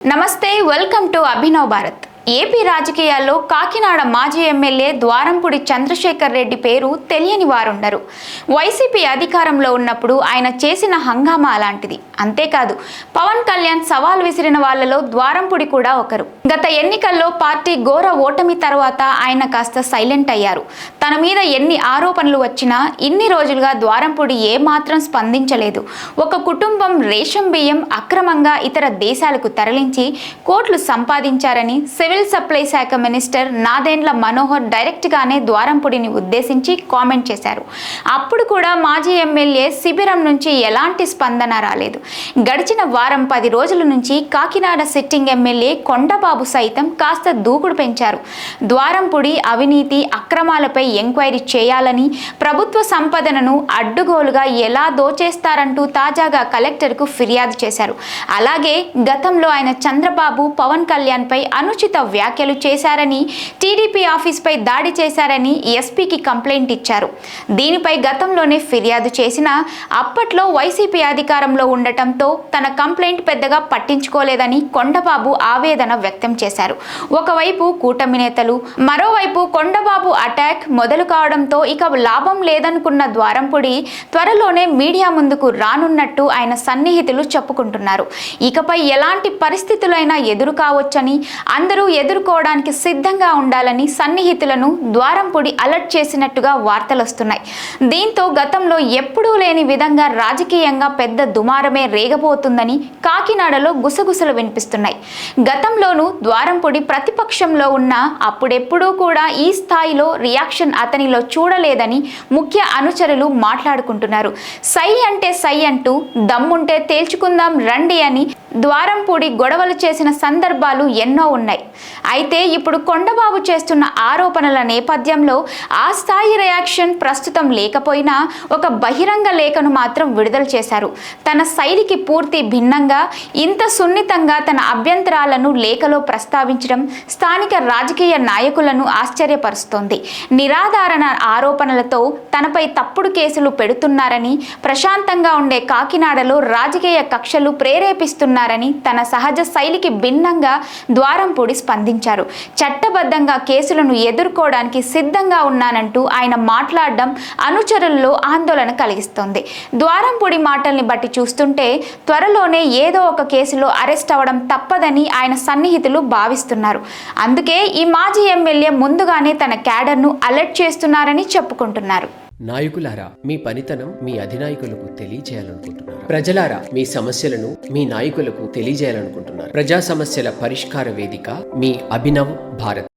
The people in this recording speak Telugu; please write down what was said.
నమస్తే welcome to Abhinav Bharat. AP రాజకీయాల్లో కాకినాడ మాజీ ఎమ్మెల్యే ద్వారంపూడి చంద్రశేఖర్ రెడ్డి పేరు తెలియని వారుండరు. వైసీపీ అధికారంలో ఉన్నప్పుడు ఆయన చేసిన హంగామా అలాంటిది. అంతేకాదు, పవన్ కళ్యాణ్ సవాల్ విసిరిన వాళ్లలో ద్వారంపూడి కూడా ఒకరు. గత ఎన్నికల్లో పార్టీ ఘోర ఓటమి తర్వాత ఆయన కాస్త సైలెంట్ అయ్యారు. తన మీద ఎన్ని ఆరోపణలు వచ్చినా ఇన్ని రోజులుగా ద్వారంపూడి ఏమాత్రం స్పందించలేదు. ఒక కుటుంబం రేషన్ బియ్యం అక్రమంగా ఇతర దేశాలకు తరలించి కోట్లు సంపాదించారని సివిల్ సప్లై శాఖ మినిస్టర్ నాదెండ్ల మనోహర్ డైరెక్ట్ గానే ద్వారంపూడిని ఉద్దేశించి కామెంట్ చేశారు. అప్పుడు కూడా మాజీ ఎమ్మెల్యే శిబిరం నుంచి ఎలాంటి స్పందన రాలేదు. గడిచిన వారం 10 రోజుల నుంచి కాకినాడ సిట్టింగ్ ఎమ్మెల్యే కొండబాబు సైతం కాస్త దూకుడు పెంచారు. ద్వారంపూడి అవినీతి అక్రమాలపై ఎంక్వైరీ చేయాలని, ప్రభుత్వ సంపదనను అడ్డుగోలుగా ఎలా దోచేస్తారంటూ తాజాగా కలెక్టర్కు ఫిర్యాదు చేశారు. అలాగే గతంలో ఆయన చంద్రబాబు పవన్ కళ్యాణ్ పై అనుచిత వ్యాఖ్యలు చేశారని, టీడీపీ ఆఫీస్పై దాడి చేశారని ఎస్పీకి కంప్లైంట్ ఇచ్చారు. దీనిపై గతంలోనే ఫిర్యాదు చేసినా అప్పట్లో వైసీపీ అధికారంలో ఉండటంతో తన కంప్లైంట్ పెద్దగా పట్టించుకోలేదని కొండబాబు ఆవేదన వ్యక్తం చేశారు. ఒకవైపు కూటమి నేతలు, మరోవైపు కొండబాబు అటాక్ మొదలు కావడంతో ఇక లాభం లేదనుకున్న ద్వారంపూడి త్వరలోనే మీడియా ముందుకు రానున్నట్టు ఆయన సన్నిహితులు చెప్పుకుంటున్నారు. ఇకపై ఎలాంటి పరిస్థితులైనా ఎదురు కావచ్చని, అందరూ ఎదుర్కోవడానికి సిద్ధంగా ఉండాలని సన్నిహితులను ద్వారంపూడి అలర్ట్ చేసినట్టుగా వార్తలు వస్తున్నాయి. దీంతో గతంలో ఎప్పుడూ లేని విధంగా రాజకీయంగా పెద్ద దుమారమే రేగబోతుందని కాకినాడలో గుసగుసలు వినిపిస్తున్నాయి. గతంలోనూ ద్వారంపూడి ప్రతిపక్షంలో ఉన్న అప్పుడెప్పుడూ కూడా ఈ స్థాయిలో రియాక్షన్ అతనిలో చూడలేదని ముఖ్య అనుచరులు మాట్లాడుకుంటున్నారు. సై అంటే సై అంటూ దమ్ముంటే తేల్చుకుందాం రండి అని ద్వారంపూడి గొడవలు చేసిన సందర్భాలు ఎన్నో ఉన్నాయి. అయితే ఇప్పుడు కొండబాబు చేస్తున్న ఆరోపణల నేపథ్యంలో ఆ స్థాయి రియాక్షన్ ప్రస్తుతం లేకపోయినా ఒక బహిరంగ లేఖను మాత్రం విడుదల చేశారు. తన శైలికి పూర్తి భిన్నంగా ఇంత సున్నితంగా తన అభ్యంతరాలను లేఖలో ప్రస్తావించడం స్థానిక రాజకీయ నాయకులను ఆశ్చర్యపరుస్తోంది. నిరాధారణ ఆరోపణలతో తనపై తప్పుడు కేసులు పెడుతున్నారని, ప్రశాంతంగా ఉండే కాకినాడలో రాజకీయ కక్షలు ప్రేరేపిస్తున్నారని తన సహజ శైలికి భిన్నంగా ద్వారంపూడి స్పందించారు. చట్టబద్ధంగా కేసులను ఎదుర్కోవడానికి సిద్ధంగా ఉన్నానంటూ ఆయన మాట్లాడడం అనుచరుల్లో ఆందోళన కలిగిస్తోంది. ద్వారంపూడి మాటల్ని బట్టి చూస్తుంటే త్వరలోనే ఏదో ఒక కేసులో అరెస్ట్ అవ్వడం తప్పదని ఆయన సన్నిహితులు భావిస్తున్నారు. అందుకే ఈ మాజీ ఎమ్మెల్యే ముందుగానే తన క్యాడర్ను అలర్ట్ చేస్తున్నారని చెప్పుకుంటున్నారు. నాయకులారా, మీ పనితనం మీ అధినాయకులకు తెలియజేయాలనుకుంటున్నారు. ప్రజలారా, మీ సమస్యలను మీ నాయకులకు తెలియజేయాలనుకుంటున్నారు. ప్రజా సమస్యల పరిష్కార వేదిక మీ అభినవ్ భారత్.